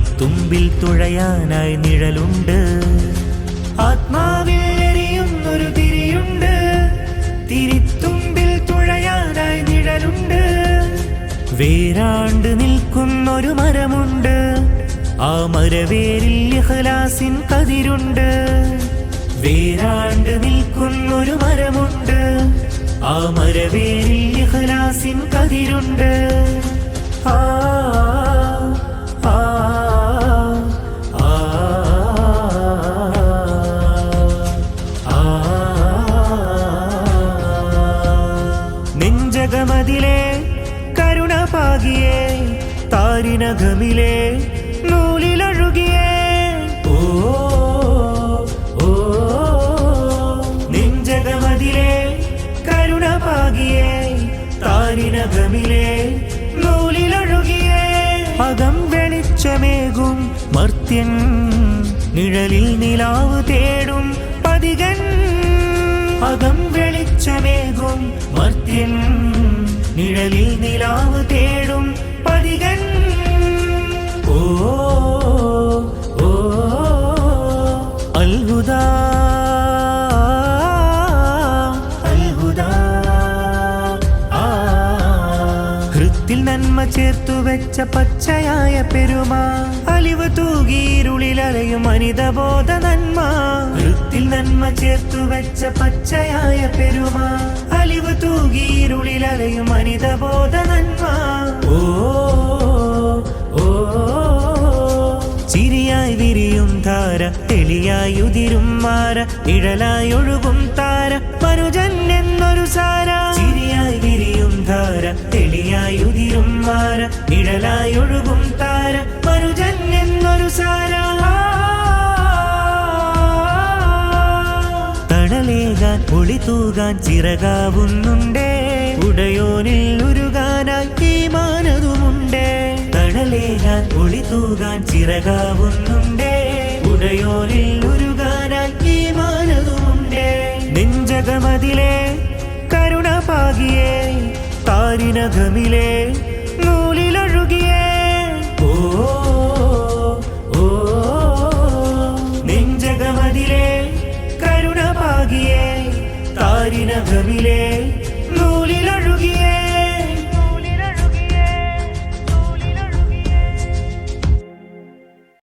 തിരിത്തുമ്പിൽ തുഴയാനായി നിഴലുണ്ട്. ആത്മാവിൽ എരിയുന്നൊരു തിരിയുണ്ട്. തിരിത്തുമ്പിൽ തുഴയാനായി നിഴലുണ്ട്. വേരാണ്ട് നിൽക്കുന്നൊരു മരമുണ്ട്. ആ മരവേരിൽ ഇഖ്ലാസിൻ കതിരുണ്ട്. വേരാണ്ട് നിൽക്കുന്നൊരു മരമുണ്ട്. ആ മരവേരിൽ ഇഖ്ലാസിൻ കതിരുണ്ട്. ആ ആ ആ നെഞ്ചകമതിലെ കരുണ പാകിയേ, താരിനഖമിലെ നൂലിലൊഴുകിയേ. ഓ ഓ നെഞ്ചകമതിലെ കരുണ പാകിയേ, താരിനഖമിലെ നൂലിലൊഴുകിയേ. അകം വെളിച്ചമേകും മർത്യൻ, നിഴലിൽ നിലാവ് തേടും പതികൻ. അകം വെളിച്ചമേകും മർത്യൻ, നിഴലിൽ നിലാവ് തേടും പതികൻ. ഓ ഓ അൽഹുദാ അൽഹുദാ. ഹൃത്തിൽ നന്മ ചേർത്തു വെച്ച പച്ചയായ പെരുമ, അലിവ് തൂകിയിരുളിലലയും അനിതബോധ നന്മ. ഹൃത്തിൽ നന്മ ചേർത്തു വെച്ച പച്ചയായ പെരുമ, അലിവ് തൂകിയിരുളിലലയും അനിതബോധ നന്മ. ഓ ഓ ചിരിയായി വിരിയും ധാര, തെളിയായി ഉതിരും മാര, നിഴലായി ഒഴുകും താര, മനുജൻ എന്നൊരു സാര. ചിരിയായി വിരിയും ധാര, തെളിയായി ഉതിരും മാര, നിഴലായി ഒഴുകും താര, മനുജൻ എന്നൊരു സാര. തണലേകാൻ ഒളി തൂകാൻ ചിറകാവുന്നുണ്ടേ, ഉടയോനിൽ ഉരുകാനായി ഈമാനതുമുണ്ടേ. തണലേകാൻ ഒളി തൂകാൻ ചിറകാവുന്നുണ്ടേ, ഉടയോനിൽ ഉരുകാനായി ഈമാനതുമുണ്ടേ. നെഞ്ചകമതിലെ കരുണ പാകിയേ, താരിനഖമിലെ നൂലിലൊഴുകിയേ. ഓ ഓ നെഞ്ചകമതിലെ കരുണ പാകിയേ, താരിനഖമിലെ